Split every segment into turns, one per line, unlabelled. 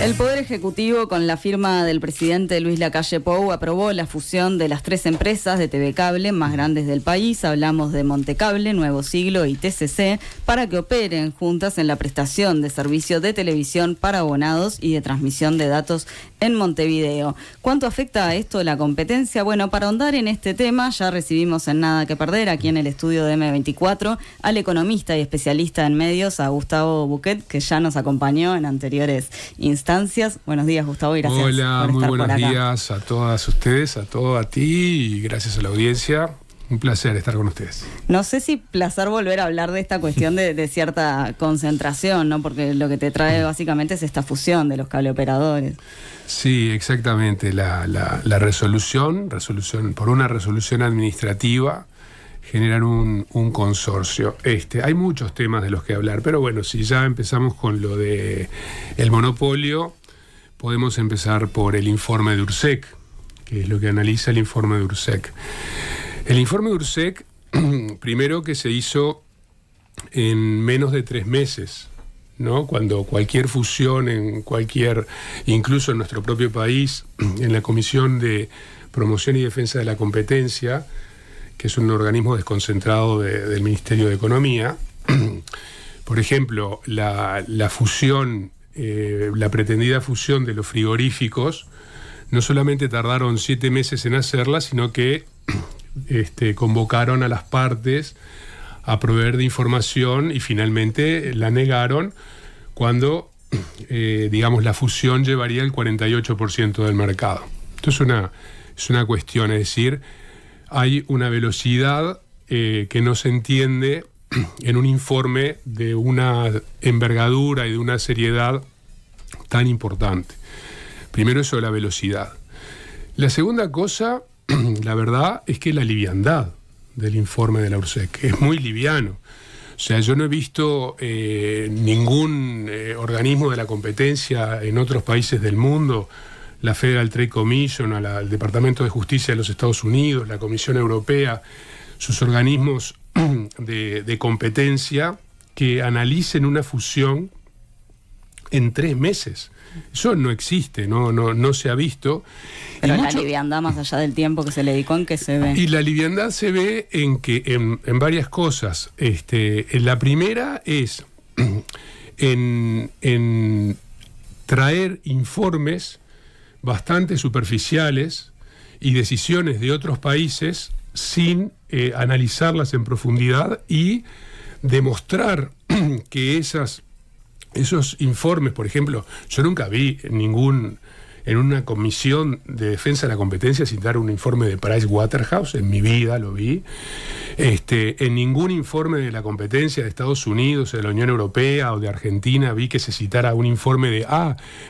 El Poder Ejecutivo, con la firma del presidente Luis Lacalle Pou, aprobó la fusión de las 3 empresas de TV Cable más grandes del país. Hablamos de Montecable, Nuevo Siglo y TCC, para que operen juntas en la prestación de servicio de televisión para abonados y de transmisión de datos en Montevideo. ¿Cuánto afecta a esto la competencia? Bueno, para ahondar en este tema, ya recibimos en Nada que Perder, aquí en el estudio de M24, al economista y especialista en medios, a Gustavo Buquet, que ya nos acompañó en anteriores instancias. Buenos días, Gustavo, y gracias.
Hola,
por
muy
estar
buenos
por acá.
días a todas ustedes, a ti y gracias a la audiencia. Un placer estar con ustedes.
No sé si placer volver a hablar de esta cuestión de cierta concentración, ¿no? Porque lo que te trae básicamente es esta fusión de los cableoperadores.
Sí, exactamente. La resolución, por una resolución administrativa, generan un consorcio. Hay muchos temas de los que hablar, pero bueno, si ya empezamos con lo de el monopolio, podemos empezar por el informe de URSEC, que es lo que analiza el informe de URSEC. El informe de URSEC, primero que se hizo en menos de 3 meses, ¿no? Cuando cualquier fusión incluso en nuestro propio país, en la Comisión de Promoción y Defensa de la Competencia, que es un organismo desconcentrado del Ministerio de Economía, por ejemplo, la pretendida fusión de los frigoríficos, no solamente tardaron 7 meses en hacerla, sino que convocaron a las partes a proveer de información y finalmente la negaron cuando, la fusión llevaría el 48% del mercado. Esto es una cuestión, es decir, hay una velocidad que no se entiende en un informe de una envergadura y de una seriedad tan importante. Primero eso de la velocidad. La segunda cosa, la verdad, es que la liviandad del informe de la URSEC es muy liviano. O sea, yo no he visto ningún organismo de la competencia en otros países del mundo, la Federal Trade Commission, el Departamento de Justicia de los Estados Unidos, la Comisión Europea, sus organismos de competencia, que analicen una fusión en 3 meses. Eso no existe, no se ha visto.
Pero la liviandad, más allá del tiempo que se le dedicó, ¿en qué se ve?
Y la liviandad se ve en varias cosas. La primera es en traer informes bastante superficiales y decisiones de otros países sin analizarlas en profundidad y demostrar que esos informes, por ejemplo, yo nunca vi en una comisión de defensa de la competencia citar un informe de Pricewaterhouse, en mi vida lo vi, en ningún informe de la competencia de Estados Unidos, de la Unión Europea o de Argentina vi que se citara un informe de,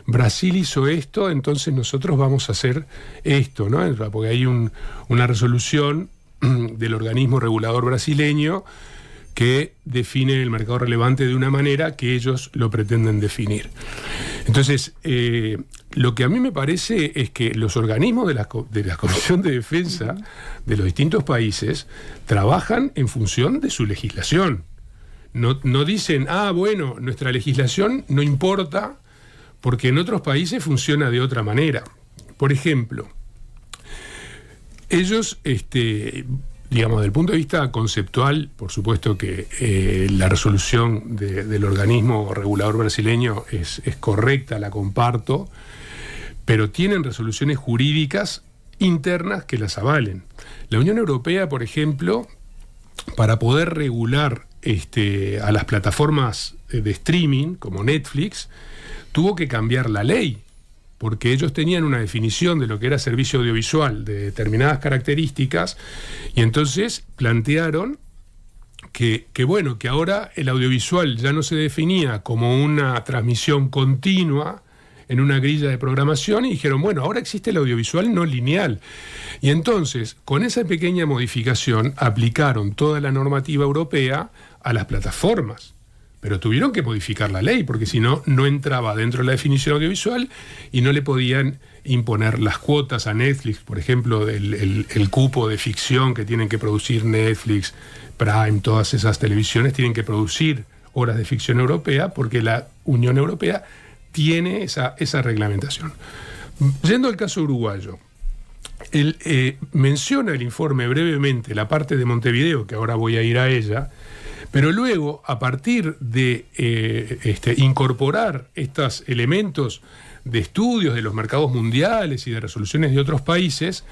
Brasil hizo esto, entonces nosotros vamos a hacer esto, ¿no? Porque hay una resolución del organismo regulador brasileño que define el mercado relevante de una manera que ellos lo pretenden definir. Entonces, lo que a mí me parece es que los organismos de la Comisión de Defensa de los distintos países trabajan en función de su legislación. No dicen, bueno, nuestra legislación no importa porque en otros países funciona de otra manera. Por ejemplo, ellos, desde el punto de vista conceptual, por supuesto que la resolución del organismo regulador brasileño es correcta, la comparto, pero tienen resoluciones jurídicas internas que las avalen. La Unión Europea, por ejemplo, para poder regular a las plataformas de streaming, como Netflix, tuvo que cambiar la ley, porque ellos tenían una definición de lo que era servicio audiovisual de determinadas características, y entonces plantearon que ahora el audiovisual ya no se definía como una transmisión continua en una grilla de programación, y dijeron, bueno, ahora existe el audiovisual no lineal. Y entonces, con esa pequeña modificación, aplicaron toda la normativa europea a las plataformas. Pero tuvieron que modificar la ley, porque si no, no entraba dentro de la definición audiovisual y no le podían imponer las cuotas a Netflix, por ejemplo, el cupo de ficción que tienen que producir Netflix, Prime, todas esas televisiones tienen que producir horas de ficción europea, porque la Unión Europea tiene esa reglamentación. Yendo al caso uruguayo, menciona el informe brevemente la parte de Montevideo, que ahora voy a ir a ella, pero luego, a partir de incorporar estos elementos de estudios de los mercados mundiales y de resoluciones de otros países,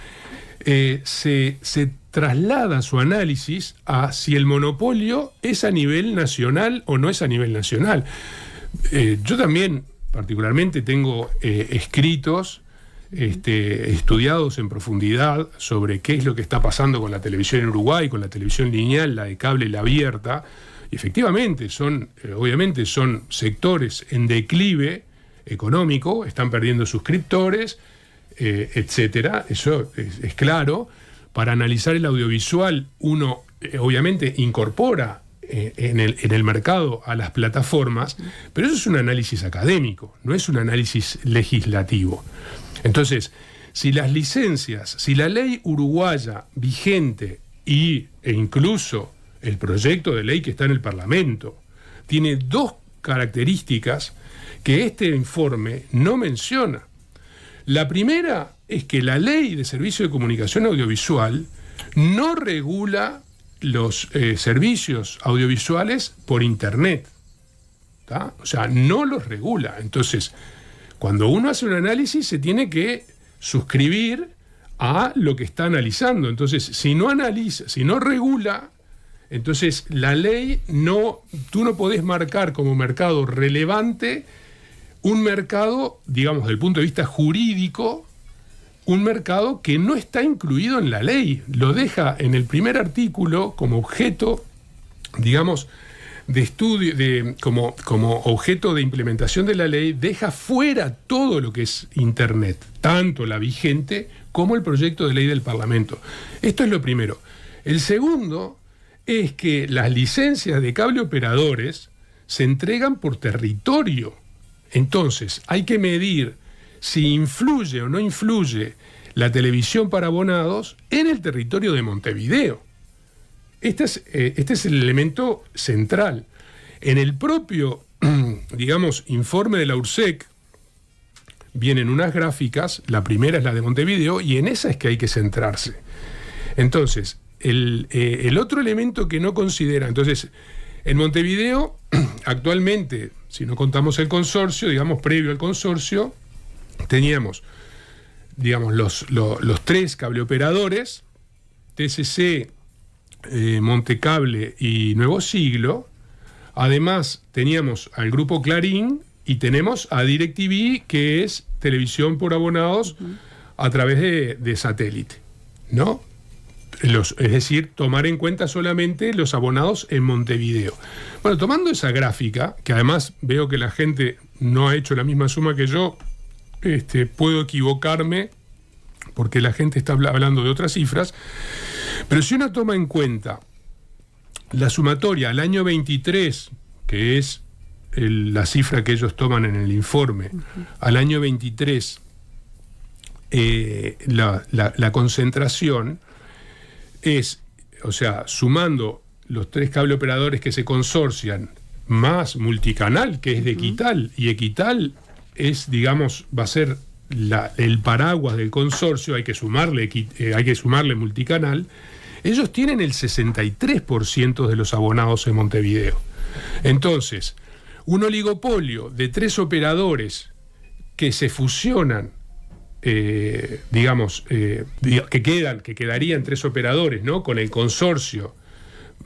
se traslada su análisis a si el monopolio es a nivel nacional o no es a nivel nacional. Yo también, particularmente, tengo escritos estudiados en profundidad sobre qué es lo que está pasando con la televisión en Uruguay, con la televisión lineal, la de cable y la abierta. Y efectivamente, obviamente son sectores en declive económico, están perdiendo suscriptores, etcétera. Eso es claro. Para analizar el audiovisual, uno obviamente incorpora en el mercado a las plataformas, pero eso es un análisis académico, no es un análisis legislativo. Entonces, si las licencias, si la ley uruguaya vigente e incluso el proyecto de ley que está en el Parlamento tiene dos características que este informe no menciona. La primera es que la ley de servicio de comunicación audiovisual no regula los servicios audiovisuales por Internet, ¿tá? O sea, no los regula. Entonces, cuando uno hace un análisis se tiene que suscribir a lo que está analizando. Entonces, si no analiza, si no regula, entonces la ley tú no podés marcar como mercado relevante un mercado, digamos, desde el punto de vista jurídico, un mercado que no está incluido en la ley. Lo deja en el primer artículo como objeto, digamos, de estudio, como objeto de implementación de la ley, deja fuera todo lo que es Internet, tanto la vigente como el proyecto de ley del Parlamento. Esto es lo primero. El segundo es que las licencias de cable operadores se entregan por territorio. Entonces, hay que medir si influye o no influye la televisión para abonados en el territorio de Montevideo. Este es el elemento central. En el propio, digamos, informe de la URSEC vienen unas gráficas, la primera es la de Montevideo, y en esa es que hay que centrarse. Entonces, el otro elemento que no considera, entonces, en Montevideo, actualmente, si no contamos el consorcio, digamos, previo al consorcio, teníamos, digamos, los tres cableoperadores, TCC, Montecable y Nuevo Siglo. Además teníamos al grupo Clarín y tenemos a DirecTV, que es televisión por abonados a través de satélite, ¿no? Es decir, tomar en cuenta solamente los abonados en Montevideo. Bueno, tomando esa gráfica, que además veo que la gente no ha hecho la misma suma que yo, puedo equivocarme porque la gente está hablando de otras cifras, pero si uno toma en cuenta la sumatoria al año 23, que es la cifra que ellos toman en el informe, al año 23, la concentración es, o sea, sumando los tres cableoperadores que se consorcian, más Multicanal, que es de Equital, y Equital es, digamos, va a ser el paraguas del consorcio, hay que sumarle Multicanal. Ellos tienen el 63% de los abonados en Montevideo. Entonces, un oligopolio de tres operadores que se fusionan, digamos, que quedarían tres operadores, ¿no? Con el consorcio,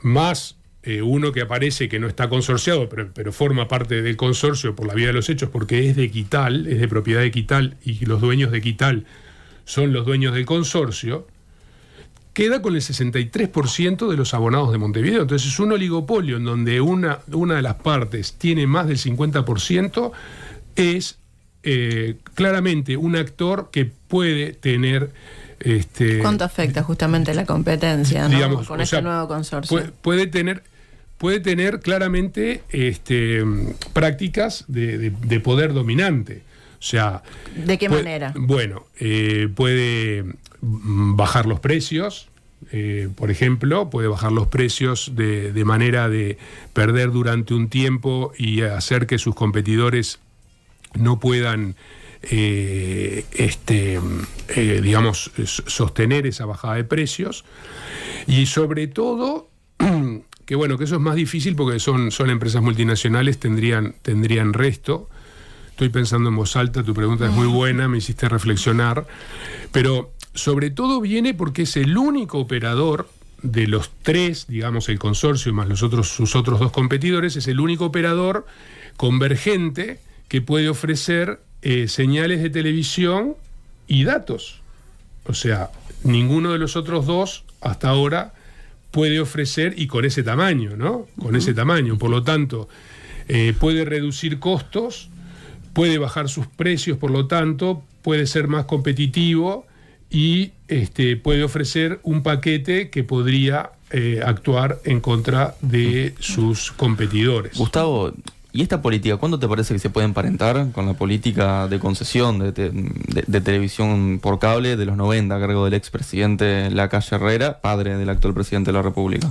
más uno que aparece que no está consorciado, pero forma parte del consorcio por la vía de los hechos, porque es de Equital, es de propiedad de Equital, y los dueños de Equital son los dueños del consorcio, queda con el 63% de los abonados de Montevideo. Entonces es un oligopolio en donde una de las partes tiene más del 50%, es claramente un actor que puede tener...
¿Cuánto afecta justamente la competencia, ¿no?
Digamos,
con este nuevo consorcio?
Puede tener claramente prácticas de poder dominante. O sea,
¿de qué manera?
Bueno, puede bajar los precios, por ejemplo, puede bajar los precios de manera de perder durante un tiempo y hacer que sus competidores no puedan digamos, sostener esa bajada de precios, y sobre todo que bueno, que eso es más difícil porque son empresas multinacionales, tendrían resto. Estoy pensando en voz alta, tu pregunta es muy buena, me hiciste reflexionar, pero sobre todo viene porque es el único operador de los tres, digamos el consorcio más sus otros dos competidores, es el único operador convergente que puede ofrecer señales de televisión y datos. O sea, ninguno de los otros dos hasta ahora puede ofrecer, y con ese tamaño, ¿no? Con ese tamaño. Por lo tanto, puede reducir costos, puede bajar sus precios, por lo tanto, puede ser más competitivo y puede ofrecer un paquete que podría actuar en contra de sus competidores.
Gustavo, ¿y esta política cuándo te parece que se puede emparentar con la política de concesión de televisión por cable de los 90 a cargo del expresidente Lacalle Herrera, padre del actual presidente de la República?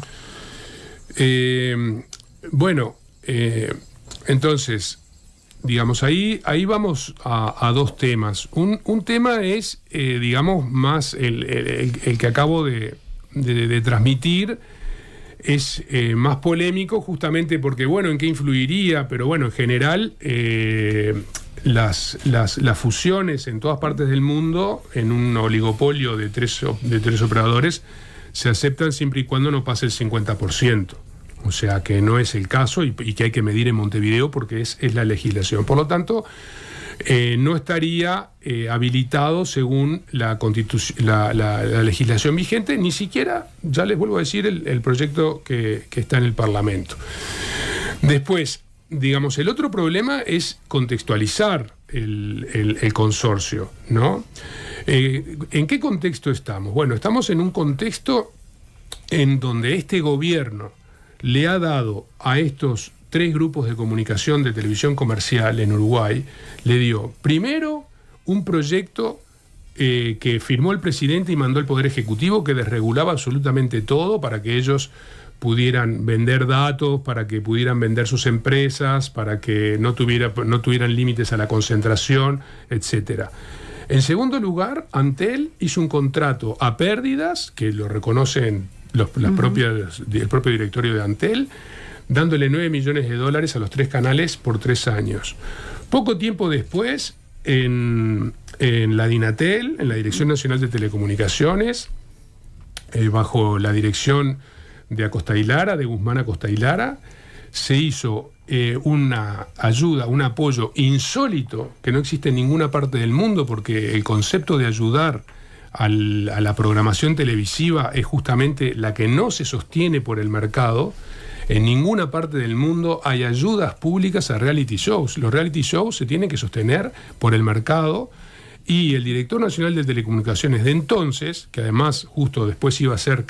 Entonces, digamos, ahí vamos a dos temas. Un tema es, digamos, más el que acabo de transmitir. Es más polémico justamente porque, bueno, ¿en qué influiría? Pero bueno, en general las fusiones en todas partes del mundo, en un oligopolio de tres operadores, se aceptan siempre y cuando no pase el 50%. O sea que no es el caso y que hay que medir en Montevideo porque es la legislación. Por lo tanto, no estaría habilitado según la legislación vigente, ni siquiera, ya les vuelvo a decir, el proyecto que está en el Parlamento. Después, digamos, el otro problema es contextualizar el consorcio, ¿no? ¿En qué contexto estamos? Bueno, estamos en un contexto en donde este gobierno le ha dado a estos tres grupos de comunicación de televisión comercial en Uruguay, le dio primero un proyecto que firmó el presidente y mandó el Poder Ejecutivo, que desregulaba absolutamente todo para que ellos pudieran vender datos, para que pudieran vender sus empresas, para que no tuvieran límites a la concentración, etcétera. En segundo lugar, Antel hizo un contrato a pérdidas, que lo reconocen el propio directorio de Antel, dándole $9 millones a los tres canales por 3 años. Poco tiempo después, en la DINATEL, en la Dirección Nacional de Telecomunicaciones, bajo la dirección de Acosta y Lara, de Guzmán Acosta y Lara, se hizo una ayuda, un apoyo insólito que no existe en ninguna parte del mundo, porque el concepto de ayudar a la programación televisiva es justamente la que no se sostiene por el mercado. En ninguna parte del mundo hay ayudas públicas a reality shows. Los reality shows se tienen que sostener por el mercado, y el director nacional de telecomunicaciones de entonces, que además justo después iba a ser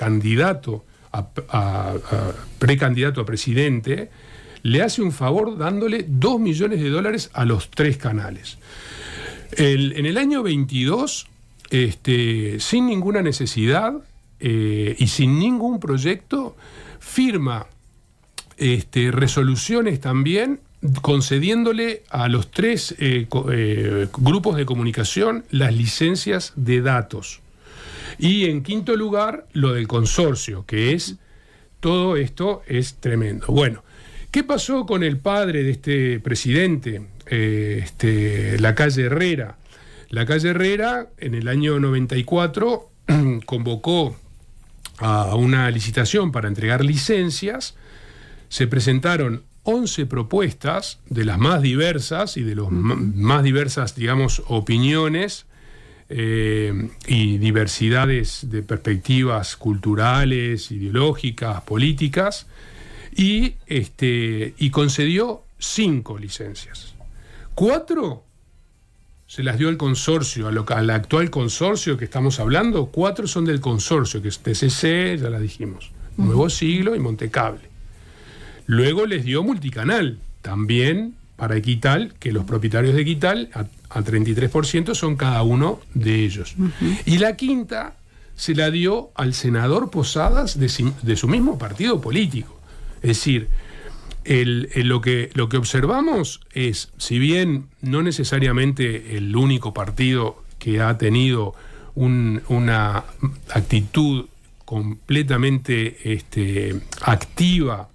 precandidato a presidente, le hace un favor dándole $2 millones a los 3 canales. En el año 22, sin ninguna necesidad y sin ningún proyecto, firma resoluciones también concediéndole a los 3 grupos de comunicación las licencias de datos. Y en quinto lugar, lo del consorcio, que es, todo esto es tremendo. Bueno, ¿qué pasó con el padre de este presidente, Lacalle Herrera? Lacalle Herrera, en el año 94, convocó a una licitación para entregar licencias. Se presentaron 11 propuestas de las más diversas y de las más diversas, digamos, opiniones y diversidades de perspectivas culturales, ideológicas, políticas, y concedió 5 licencias. 4 se las dio el consorcio, al actual consorcio que estamos hablando. 4 son del consorcio, que es TCC, ya la dijimos, Nuevo Siglo y Montecable. Luego les dio Multicanal, también para Equital, que los propietarios de Equital, a 33% son cada uno de ellos. Y la quinta se la dio al senador Posadas de su mismo partido político. Es decir, lo que observamos es, si bien no necesariamente el único partido que ha tenido una actitud completamente activa,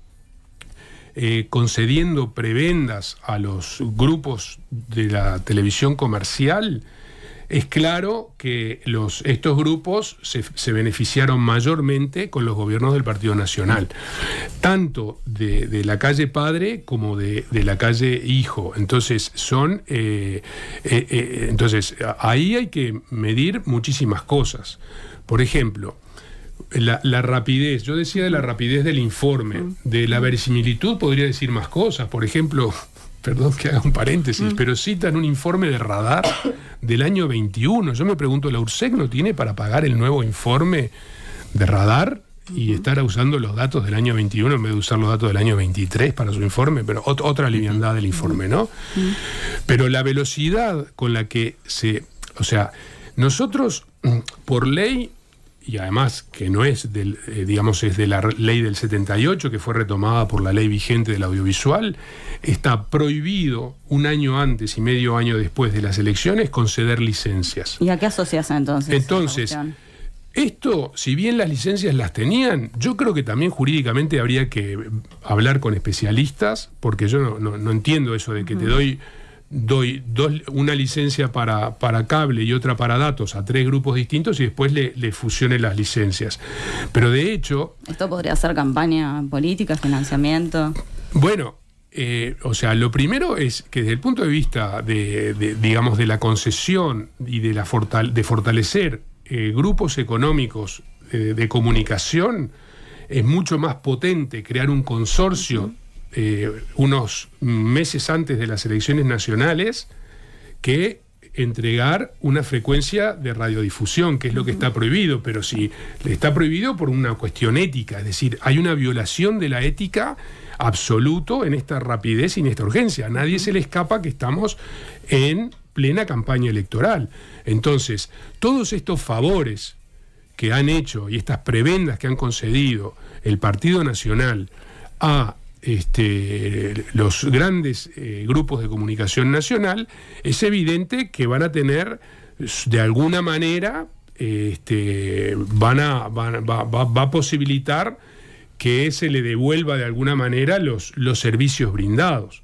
concediendo prebendas a los grupos de la televisión comercial, es claro que estos grupos se beneficiaron mayormente con los gobiernos del Partido Nacional, tanto de la calle Padre como de la calle Hijo. Entonces entonces ahí hay que medir muchísimas cosas. Por ejemplo, la rapidez. Yo decía de la rapidez del informe, de la verisimilitud podría decir más cosas. Por ejemplo, perdón que haga un paréntesis, pero citan un informe de radar del año 21. Yo me pregunto, ¿la URSEC no tiene para pagar el nuevo informe de radar y estar usando los datos del año 21 en vez de usar los datos del año 23 para su informe? Pero otra liviandad del informe, ¿no? Pero la velocidad con la que o sea, nosotros, por ley, y además que no es es de la ley del 78, que fue retomada por la ley vigente del audiovisual, está prohibido un año antes y medio año después de las elecciones conceder licencias.
¿Y a qué asocias entonces?
Entonces, esto, si bien las licencias las tenían, yo creo que también jurídicamente habría que hablar con especialistas, porque yo no entiendo eso de que te doy una licencia para cable y otra para datos a 3 grupos distintos y después le fusione las licencias. Pero de hecho... ¿Esto podría ser campaña política, financiamiento? Bueno, o sea, lo primero es que desde el punto de vista de la concesión y de fortalecer grupos económicos de comunicación, es mucho más potente crear un consorcio unos meses antes de las elecciones nacionales que entregar una frecuencia de radiodifusión, que es lo que está prohibido. Pero si está prohibido por una cuestión ética, es decir, hay una violación de la ética absoluto en esta rapidez y en esta urgencia. A nadie se le escapa que estamos en plena campaña electoral. Entonces, todos estos favores que han hecho y estas prebendas que han concedido el Partido Nacional a los grandes grupos de comunicación nacional, es evidente que van a tener, de alguna manera, va a posibilitar que se le devuelva de alguna manera los servicios brindados.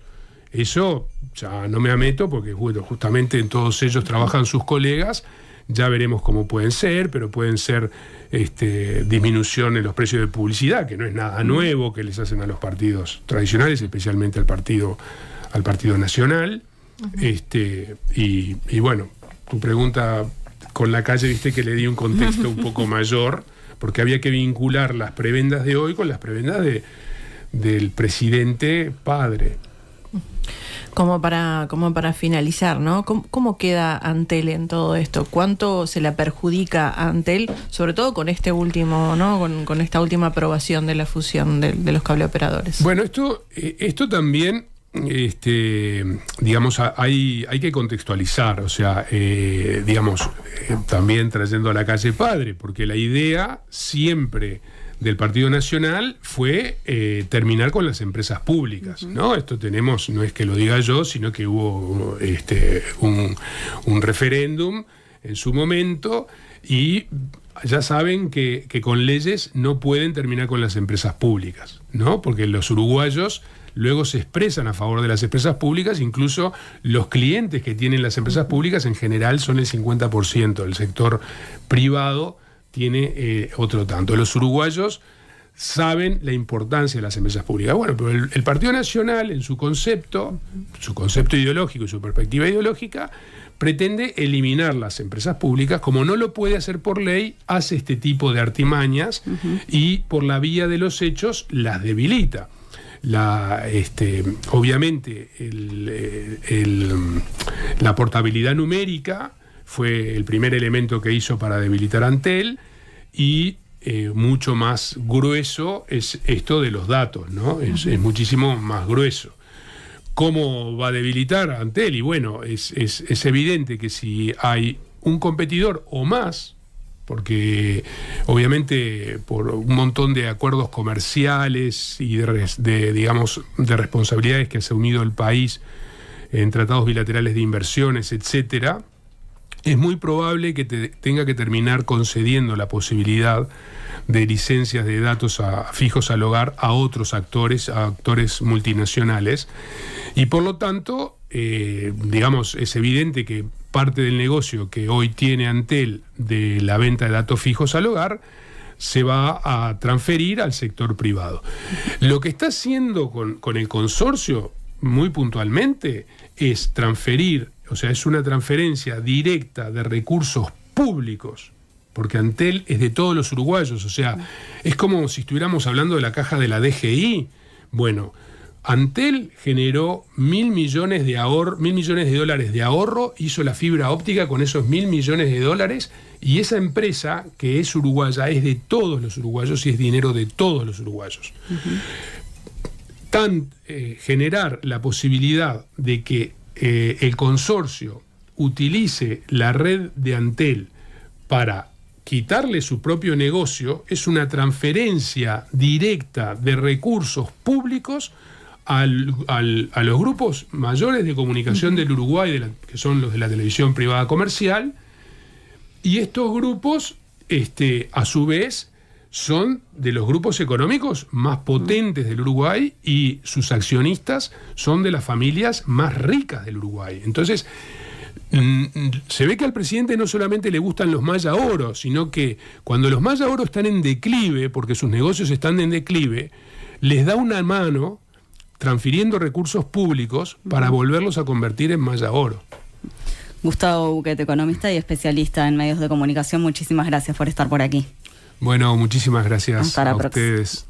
Eso ya no me meto porque justamente en todos ellos trabajan sus colegas. Ya veremos cómo pueden ser, pero pueden ser disminución en los precios de publicidad, que no es nada nuevo que les hacen a los partidos tradicionales, especialmente al Partido Nacional. Y bueno, tu pregunta con la calle, viste que le di un contexto un poco mayor, porque había que vincular las prebendas de hoy con las prebendas del presidente padre.
Como para finalizar, ¿no? ¿Cómo queda Antel en todo esto? ¿Cuánto se la perjudica a Antel, sobre todo con este último, ¿no? Con esta última aprobación de la fusión de los cableoperadores?
Bueno, esto también, digamos, hay que contextualizar, o sea, también trayendo a la calle padre, porque la idea siempre del Partido Nacional fue terminar con las empresas públicas, ¿no? Esto no es que lo diga yo, sino que hubo un referéndum en su momento y ya saben que con leyes no pueden terminar con las empresas públicas, ¿no? Porque los uruguayos luego se expresan a favor de las empresas públicas, incluso los clientes que tienen las empresas públicas en general son el 50%, el sector privado tiene otro tanto. Los uruguayos saben la importancia de las empresas públicas. Bueno, pero el Partido Nacional, en su concepto ideológico y su perspectiva ideológica, pretende eliminar las empresas públicas. Como no lo puede hacer por ley, hace este tipo de artimañas y por la vía de los hechos las debilita. Obviamente la portabilidad numérica fue el primer elemento que hizo para debilitar Antel y mucho más grueso es esto de los datos, ¿no? Es muchísimo más grueso. ¿Cómo va a debilitar Antel? Y bueno, es evidente que si hay un competidor o más porque obviamente por un montón de acuerdos comerciales y digamos, de responsabilidades que ha asumido el país en tratados bilaterales de inversiones, etcétera, es muy probable que tenga que terminar concediendo la posibilidad de licencias de datos fijos al hogar a otros actores, a actores multinacionales, y por lo tanto, digamos, es evidente que parte del negocio que hoy tiene Antel de la venta de datos fijos al hogar se va a transferir al sector privado. Lo que está haciendo con el consorcio, muy puntualmente, es transferir, o sea, es una transferencia directa de recursos públicos, porque Antel es de todos los uruguayos, o sea, es como si estuviéramos hablando de la caja de la DGI. Bueno, Antel generó $1.000 millones de dólares de ahorro, hizo la fibra óptica con esos $1.000 millones de dólares, y esa empresa, que es uruguaya, es de todos los uruguayos y es dinero de todos los uruguayos. Generar la posibilidad de que el consorcio utilice la red de Antel para quitarle su propio negocio es una transferencia directa de recursos públicos a los grupos mayores de comunicación del Uruguay, que son los de la televisión privada comercial, y estos grupos, a su vez, son de los grupos económicos más potentes del Uruguay y sus accionistas son de las familias más ricas del Uruguay. Entonces, se ve que al presidente no solamente le gustan los Maya Oro, sino que cuando los Maya Oro están en declive, porque sus negocios están en declive, les da una mano transfiriendo recursos públicos para volverlos a convertir en Maya Oro.
Gustavo Buquet, economista y especialista en medios de comunicación, muchísimas gracias por estar por aquí.
Bueno, muchísimas gracias a ustedes.